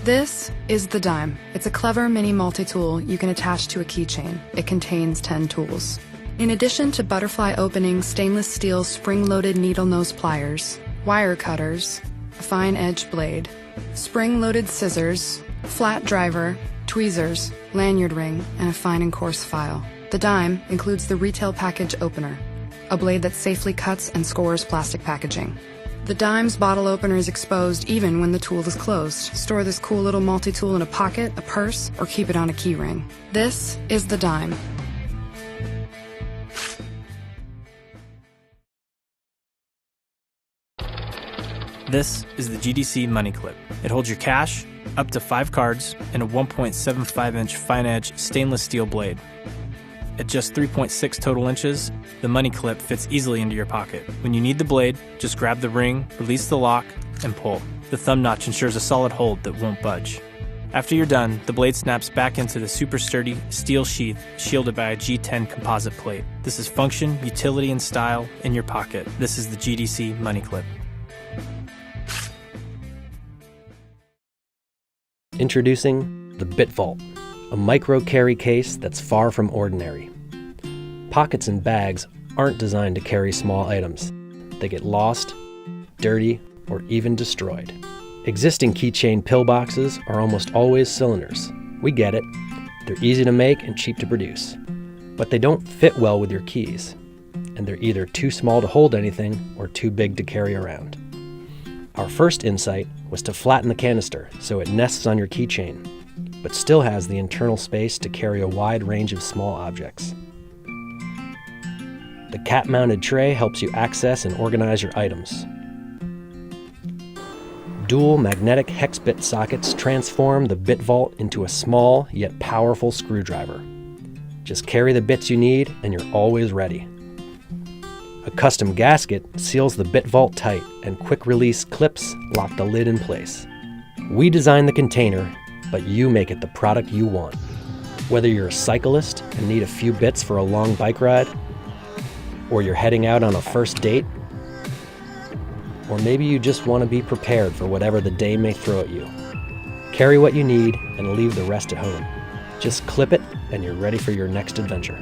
This is the Dime. It's a clever mini multi-tool you can attach to a keychain. It contains 10 tools. In addition to butterfly opening stainless steel spring-loaded needle nose pliers, wire cutters, a fine edge blade, spring-loaded scissors, flat driver, tweezers, lanyard ring, and a fine and coarse file. The Dime includes the retail package opener, a blade that safely cuts and scores plastic packaging. The Dime's bottle opener is exposed even when the tool is closed. Store this cool little multi-tool in a pocket, a purse, or keep it on a key ring. This is the Dime. This is the GDC Money Clip. It holds your cash, up to 5 cards, and a 1.75-inch fine-edge stainless steel blade. At just 3.6 total inches, the Money Clip fits easily into your pocket. When you need the blade, just grab the ring, release the lock, and pull. The thumb notch ensures a solid hold that won't budge. After you're done, the blade snaps back into the super sturdy steel sheath shielded by a G10 composite plate. This is function, utility, and style in your pocket. This is the GDC Money Clip. Introducing the BitVault, a micro carry case that's far from ordinary. Pockets and bags aren't designed to carry small items. They get lost, dirty, or even destroyed. Existing keychain pillboxes are almost always cylinders. We get it. They're easy to make and cheap to produce. But they don't fit well with your keys, and they're either too small to hold anything or too big to carry around. Our first insight was to flatten the canister so it nests on your keychain, but still has the internal space to carry a wide range of small objects. The cap-mounted tray helps you access and organize your items. Dual magnetic hex bit sockets transform the BitVault into a small yet powerful screwdriver. Just carry the bits you need and you're always ready. A custom gasket seals the BitVault tight, and quick-release clips lock the lid in place. We designed the container, but you make it the product you want. Whether you're a cyclist and need a few bits for a long bike ride, or you're heading out on a first date, or maybe you just want to be prepared for whatever the day may throw at you. Carry what you need and leave the rest at home. Just clip it and you're ready for your next adventure.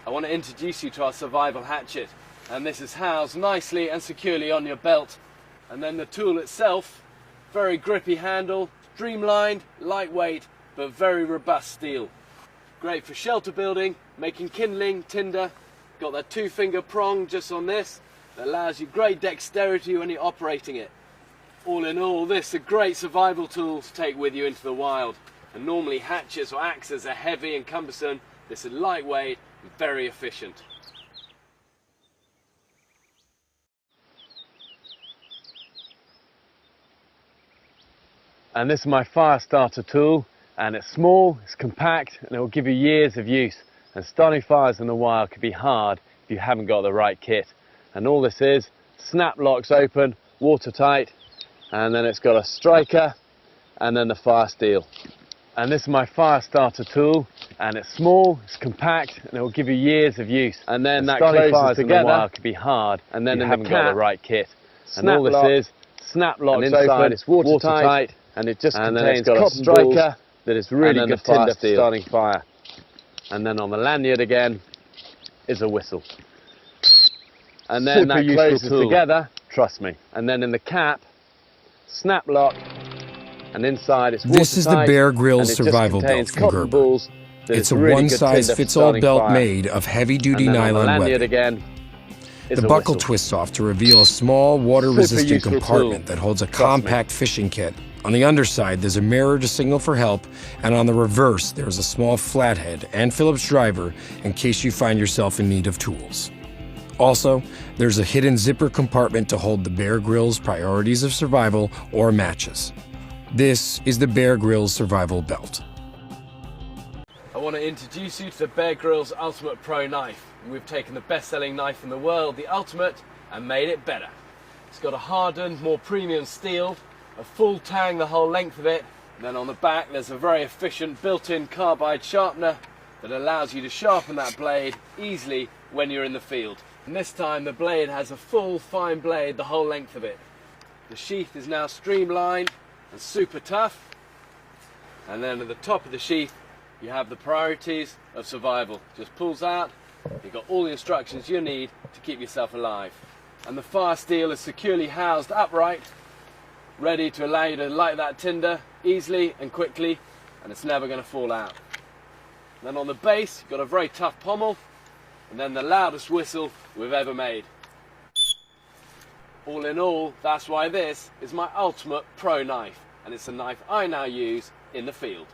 I want to introduce you to our survival hatchet, and this is housed nicely and securely on your belt. And then the tool itself, very grippy handle, streamlined, lightweight, but very robust steel. Great for shelter building, making kindling, tinder. Got that 2-finger prong just on this that allows you great dexterity when you're operating it. All in all, this is a great survival tool to take with you into the wild. And normally hatchets or axes are heavy and cumbersome. This is lightweight and very efficient. And this is my fire starter tool, and it's small, it's compact, and it will give you years of use. And starting fires in the wild can be hard if you haven't got the right kit. And all this is, snap locks open, watertight, and then it's got a striker, and then the fire steel. And this is my fire starter tool, and it's small, it's compact, and it will give you years of use. And then that closes together can be hard, and then you haven't got the right kit. And all this is, snap locks open, it's watertight, and it just contains a striker that is really good tinder for starting fire. And then on the lanyard again is a whistle. And then that closes together, trust me. And then in the cap, snap lock, and inside it's watertight. This is the Bear Grylls survival belt from Gerber. It's a one-size-fits-all belt made of heavy-duty nylon webbing. The buckle twists off to reveal a small, water-resistant compartment that holds a compact fishing kit. On the underside, there's a mirror to signal for help, and on the reverse, there's a small flathead and Phillips driver in case you find yourself in need of tools. Also, there's a hidden zipper compartment to hold the Bear Grylls Priorities of Survival or matches. This is the Bear Grylls Survival Belt. I want to introduce you to the Bear Grylls Ultimate Pro Knife. We've taken the best-selling knife in the world, the Ultimate, and made it better. It's got a hardened, more premium steel, a full tang the whole length of it, and then on the back there's a very efficient built-in carbide sharpener that allows you to sharpen that blade easily when you're in the field. And this time the blade has a full fine blade the whole length of it. The sheath is now streamlined and super tough, and then at the top of the sheath you have the Priorities of Survival. Just pulls out, you've got all the instructions you need to keep yourself alive. And the fire steel is securely housed upright, ready to allow you to light that tinder easily and quickly, and it's never going to fall out. Then on the base you've got a very tough pommel, and then the loudest whistle we've ever made. All in all, that's why this is my Ultimate Pro Knife, and it's a knife I now use in the field.